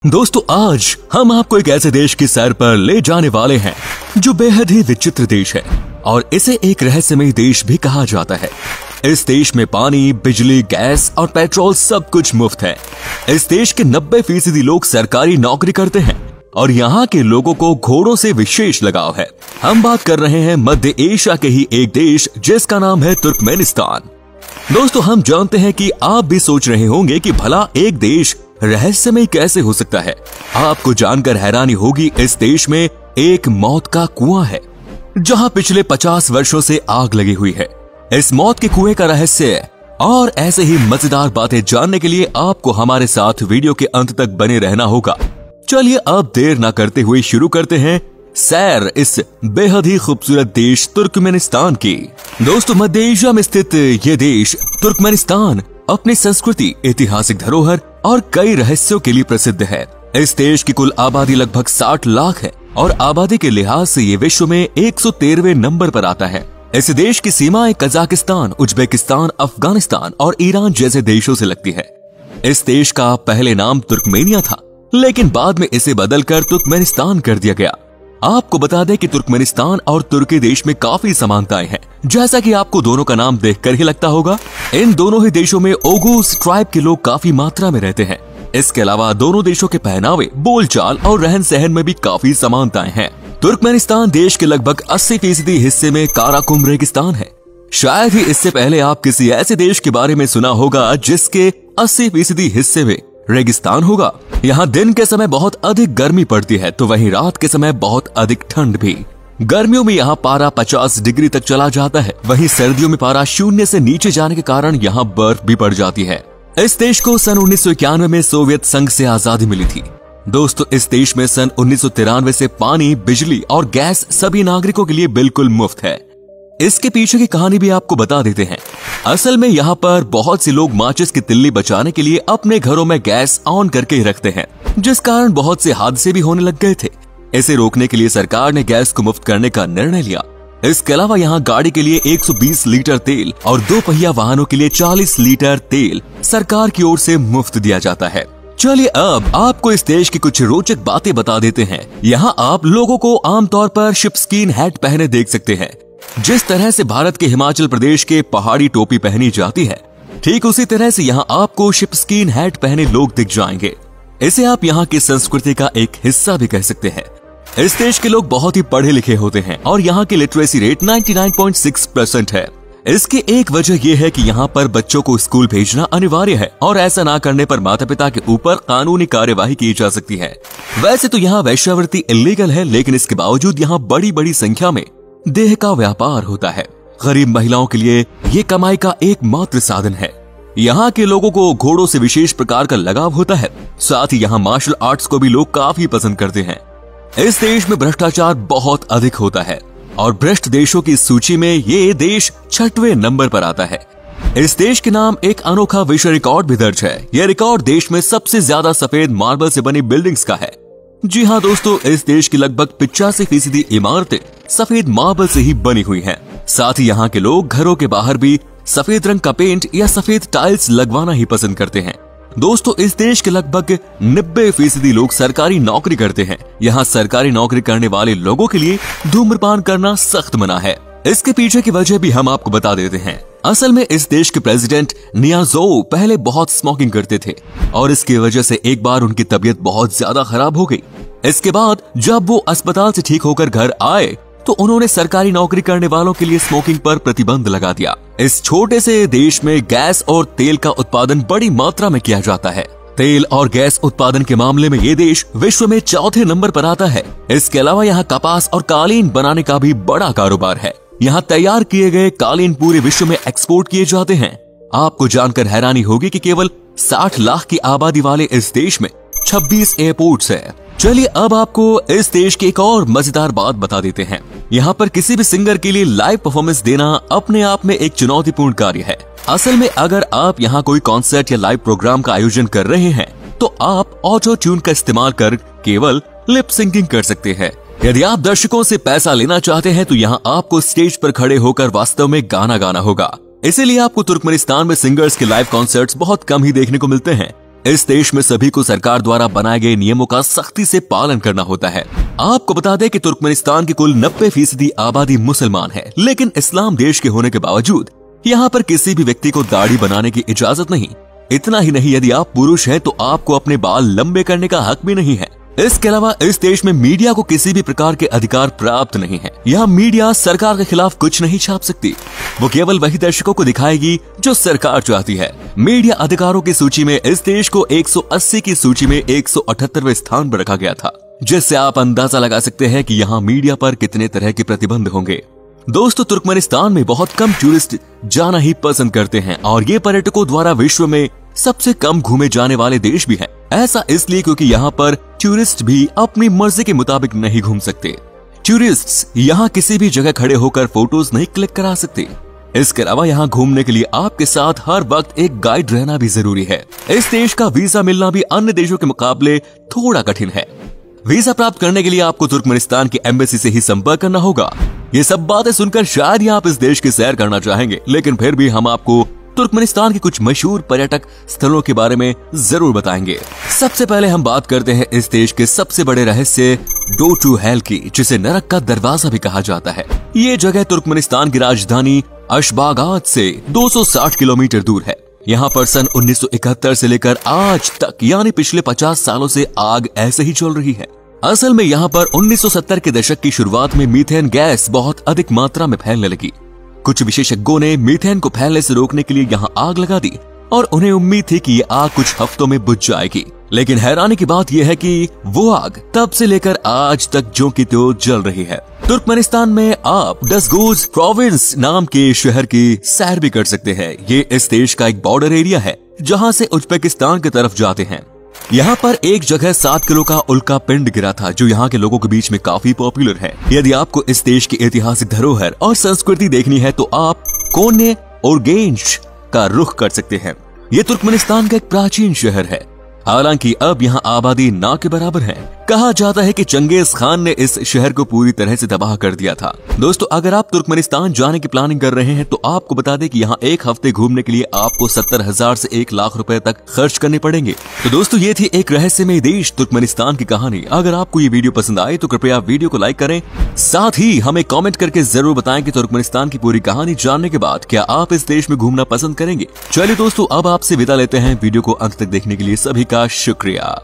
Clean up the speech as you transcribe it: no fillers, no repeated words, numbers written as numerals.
दोस्तों आज हम आपको एक ऐसे देश की सैर पर ले जाने वाले हैं जो बेहद ही विचित्र देश है और इसे एक रहस्यमय देश भी कहा जाता है। इस देश में पानी, बिजली, गैस और पेट्रोल सब कुछ मुफ्त है। इस देश के 90% लोग सरकारी नौकरी करते हैं और यहाँ के लोगों को घोड़ों से विशेष लगाव है। हम बात कर रहे हैं मध्य एशिया के ही एक देश जिसका नाम है तुर्कमेनिस्तान। दोस्तों हम जानते हैं कि आप भी सोच रहे होंगे कि भला एक देश रहस्यमय कैसे हो सकता है। आपको जानकर हैरानी होगी, इस देश में एक मौत का कुआं है जहां पिछले 50 वर्षों से आग लगी हुई है। इस मौत के कुएं का रहस्य और ऐसे ही मजेदार बातें जानने के लिए आपको हमारे साथ वीडियो के अंत तक बने रहना होगा। चलिए अब देर न करते हुए शुरू करते हैं सैर इस बेहद ही खूबसूरत देश तुर्कमेनिस्तान की। दोस्तों मध्य एशिया में स्थित ये देश तुर्कमेनिस्तान अपनी संस्कृति, ऐतिहासिक धरोहर और कई रहस्यों के लिए प्रसिद्ध है। इस देश की कुल आबादी लगभग 60 लाख है और आबादी के लिहाज से ये विश्व में 113वें नंबर पर आता है। इस देश की सीमाएं कजाकिस्तान, उज्बेकिस्तान, अफगानिस्तान और ईरान जैसे देशों से लगती है। इस देश का पहले नाम तुर्कमेनिया था, लेकिन बाद में इसे बदलकर तुर्कमेनिस्तान कर दिया गया। आपको बता दें कि तुर्कमेनिस्तान और तुर्की देश में काफी समानताएं हैं, जैसा कि आपको दोनों का नाम देखकर ही लगता होगा। इन दोनों ही देशों में ओगुस ट्राइब के लोग काफी मात्रा में रहते हैं। इसके अलावा दोनों देशों के पहनावे, बोलचाल और रहन सहन में भी काफी समानताएं हैं। तुर्कमेनिस्तान देश के लगभग 80% हिस्से में काराकुम रेगिस्तान है। शायद ही इससे पहले आप किसी ऐसे देश के बारे में सुना होगा जिसके 80% हिस्से में रेगिस्तान होगा। यहाँ दिन के समय बहुत अधिक गर्मी पड़ती है तो वहीं रात के समय बहुत अधिक ठंड भी। गर्मियों में यहाँ पारा 50 डिग्री तक चला जाता है, वहीं सर्दियों में पारा 0 से नीचे जाने के कारण यहाँ बर्फ भी पड़ जाती है। इस देश को सन 1991 में सोवियत संघ से आजादी मिली थी। दोस्तों इस देश में सन 1993 से पानी, बिजली और गैस सभी नागरिकों के लिए बिल्कुल मुफ्त है। इसके पीछे की कहानी भी आपको बता देते हैं। असल में यहाँ पर बहुत से लोग माचिस की तिल्ली बचाने के लिए अपने घरों में गैस ऑन करके ही रखते हैं, जिस कारण बहुत से हादसे भी होने लग गए थे। इसे रोकने के लिए सरकार ने गैस को मुफ्त करने का निर्णय लिया। इसके अलावा यहाँ गाड़ी के लिए 120 लीटर तेल और 2 पहिया वाहनों के लिए 40 लीटर तेल सरकार की ओर से मुफ्त दिया जाता है। चलिए अब आपको इस देश की कुछ रोचक बातें बता देते हैं। यहाँ आप लोगों को आमतौर पर शिपस्कीन हैट पहने देख सकते हैं। जिस तरह से भारत के हिमाचल प्रदेश के पहाड़ी टोपी पहनी जाती है, ठीक उसी तरह से यहाँ आपको शिपस्कीन हैट पहने लोग दिख जाएंगे। इसे आप यहाँ की संस्कृति का एक हिस्सा भी कह सकते हैं। इस देश के लोग बहुत ही पढ़े लिखे होते हैं और यहाँ की लिटरेसी रेट 99.6% है। इसकी एक वजह यह है कि यहाँ पर बच्चों को स्कूल भेजना अनिवार्य है और ऐसा ना करने पर माता पिता के ऊपर कानूनी कार्यवाही की जा सकती है। वैसे तो यहाँ वेश्यावृत्ति इलीगल है, लेकिन इसके बावजूद यहाँ बड़ी बड़ी संख्या में देह का व्यापार होता है। गरीब महिलाओं के लिए ये कमाई का एकमात्र साधन है। यहाँ के लोगों को घोड़ों से विशेष प्रकार का लगाव होता है। साथ ही यहाँ मार्शल आर्ट्स को भी लोग काफी पसंद करते हैं। इस देश में भ्रष्टाचार बहुत अधिक होता है और भ्रष्ट देशों की सूची में ये देश 6वें नंबर पर आता है। इस देश के नाम एक अनोखा विश्व रिकॉर्ड भी दर्ज है। यह रिकॉर्ड देश में सबसे ज्यादा सफेद मार्बल से बनी बिल्डिंग्स का है। जी हाँ दोस्तों, इस देश की लगभग 85% इमारतें सफेद मार्बल से ही बनी हुई हैं। साथ ही यहाँ के लोग घरों के बाहर भी सफेद रंग का पेंट या सफेद टाइल्स लगवाना ही पसंद करते हैं। दोस्तों इस देश के लगभग 90% लोग सरकारी नौकरी करते हैं। यहाँ सरकारी नौकरी करने वाले लोगों के लिए धूम्रपान करना सख्त मना है। इसके पीछे की वजह भी हम आपको बता देते हैं। असल में इस देश के प्रेसिडेंट नियाज़ोव पहले बहुत स्मोकिंग करते थे और इसकी वजह से एक बार उनकी तबीयत बहुत ज्यादा खराब हो गई। इसके बाद जब वो अस्पताल से ठीक होकर घर आए तो उन्होंने सरकारी नौकरी करने वालों के लिए स्मोकिंग पर प्रतिबंध लगा दिया। इस छोटे से देश में गैस और तेल का उत्पादन बड़ी मात्रा में किया जाता है। तेल और गैस उत्पादन के मामले में ये देश विश्व में 4थे नंबर पर आता है। इसके अलावा यहाँ कपास और कालीन बनाने का भी बड़ा कारोबार है। यहाँ तैयार किए गए कालीन पूरे विश्व में एक्सपोर्ट किए जाते हैं। आपको जानकर हैरानी होगी कि केवल 60 लाख की आबादी वाले इस देश में 26 एयरपोर्ट्स है। चलिए अब आपको इस देश की एक और मजेदार बात बता देते हैं। यहाँ पर किसी भी सिंगर के लिए लाइव परफॉर्मेंस देना अपने आप में एक चुनौतीपूर्ण कार्य है। असल में अगर आप यहाँ कोई कॉन्सर्ट या लाइव प्रोग्राम का आयोजन कर रहे हैं तो आप ऑटो ट्यून का इस्तेमाल कर केवल लिप सिंकिंग कर सकते हैं। यदि आप दर्शकों से पैसा लेना चाहते हैं तो यहाँ आपको स्टेज पर खड़े होकर वास्तव में गाना गाना होगा। इसीलिए आपको तुर्कमेनिस्तान में सिंगर्स के लाइव कॉन्सर्ट्स बहुत कम ही देखने को मिलते हैं। इस देश में सभी को सरकार द्वारा बनाए गए नियमों का सख्ती से पालन करना होता है। आपको बता दें कि तुर्कमेनिस्तान की कुल 90% आबादी मुसलमान है, लेकिन इस्लाम देश के होने के बावजूद यहाँ पर किसी भी व्यक्ति को दाढ़ी बनाने की इजाजत नहीं। इतना ही नहीं, यदि आप पुरुष हैं तो आपको अपने बाल लंबे करने का हक भी नहीं है। इसके अलावा इस देश में मीडिया को किसी भी प्रकार के अधिकार प्राप्त नहीं है। यहाँ मीडिया सरकार के खिलाफ कुछ नहीं छाप सकती, वो केवल वही दर्शकों को दिखाएगी जो सरकार चाहती है। मीडिया अधिकारों की सूची में इस देश को 180 की सूची में 178वें स्थान पर रखा गया था, जिससे आप अंदाजा लगा सकते हैं कि यहाँ मीडिया पर कितने तरह के प्रतिबंध होंगे। दोस्तों, तुर्कमेनिस्तान में बहुत कम टूरिस्ट जाना ही पसंद करते हैं और ये पर्यटकों द्वारा विश्व में सबसे कम घूमे जाने वाले देश भी है। ऐसा इसलिए क्योंकि यहाँ पर टूरिस्ट भी अपनी मर्जी के मुताबिक नहीं घूम सकते। टूरिस्ट्स यहाँ किसी भी जगह खड़े होकर फोटोज नहीं क्लिक करा सकते। इसके अलावा यहाँ घूमने के लिए आपके साथ हर वक्त एक गाइड रहना भी जरूरी है। इस देश का वीजा मिलना भी अन्य देशों के मुकाबले थोड़ा कठिन है। वीजा प्राप्त करने के लिए आपको तुर्कमेनिस्तान की एम्बेसी से ही संपर्क करना होगा। ये सब बातें सुनकर शायद ही आप इस देश की सैर करना चाहेंगे, लेकिन फिर भी हम आपको तुर्कमेनिस्तान के कुछ मशहूर पर्यटक स्थलों के बारे में जरूर बताएंगे। सबसे पहले हम बात करते हैं इस देश के सबसे बड़े रहस्य डोटू हेल की, जिसे नरक का दरवाजा भी कहा जाता है। ये जगह तुर्कमेनिस्तान की राजधानी अशबागात से 260 किलोमीटर दूर है। यहाँ पर सन 1971 से लेकर आज तक यानी पिछले 50 सालों से आग ऐसे ही चल रही है। असल में यहाँ पर 1970 के दशक की शुरुआत में मीथेन गैस बहुत अधिक मात्रा में फैलने लगी। कुछ विशेषज्ञों ने मीथेन को फैलने से रोकने के लिए यहाँ आग लगा दी और उन्हें उम्मीद थी कि ये आग कुछ हफ्तों में बुझ जाएगी। लेकिन हैरानी की बात यह है कि वो आग तब से लेकर आज तक ज्यों की त्यों जल रही है। तुर्कमेनिस्तान में आप डसगोज प्रोविंस नाम के शहर की सैर भी कर सकते हैं। ये इस देश का एक बॉर्डर एरिया है जहाँ से उज्बेकिस्तान की तरफ जाते हैं। यहाँ पर एक जगह 7 किलो का उल्का पिंड गिरा था, जो यहाँ के लोगों के बीच में काफी पॉपुलर है। यदि आपको इस देश की ऐतिहासिक धरोहर और संस्कृति देखनी है तो आप कोने और गेंज का रुख कर सकते हैं। ये तुर्कमेनिस्तान का एक प्राचीन शहर है, हालांकि अब यहाँ आबादी ना के बराबर है। कहा जाता है कि चंगेज खान ने इस शहर को पूरी तरह से तबाह कर दिया था। दोस्तों, अगर आप तुर्कमेनिस्तान जाने की प्लानिंग कर रहे हैं तो आपको बता दें कि यहाँ एक हफ्ते घूमने के लिए आपको 70,000 से 1 लाख रुपए तक खर्च करने पड़ेंगे। तो दोस्तों, ये थी एक रहस्यमय देश तुर्कमेनिस्तान की कहानी। अगर आपको ये वीडियो पसंद आए तो कृपया वीडियो को लाइक करें, साथ ही हमें कॉमेंट करके जरूर बताएं कि तुर्कमेनिस्तान की पूरी कहानी जानने के बाद क्या आप इस देश में घूमना पसंद करेंगे। चलिए दोस्तों, अब आपसे विदा लेते हैं। वीडियो को अंत तक देखने के लिए सभी का शुक्रिया।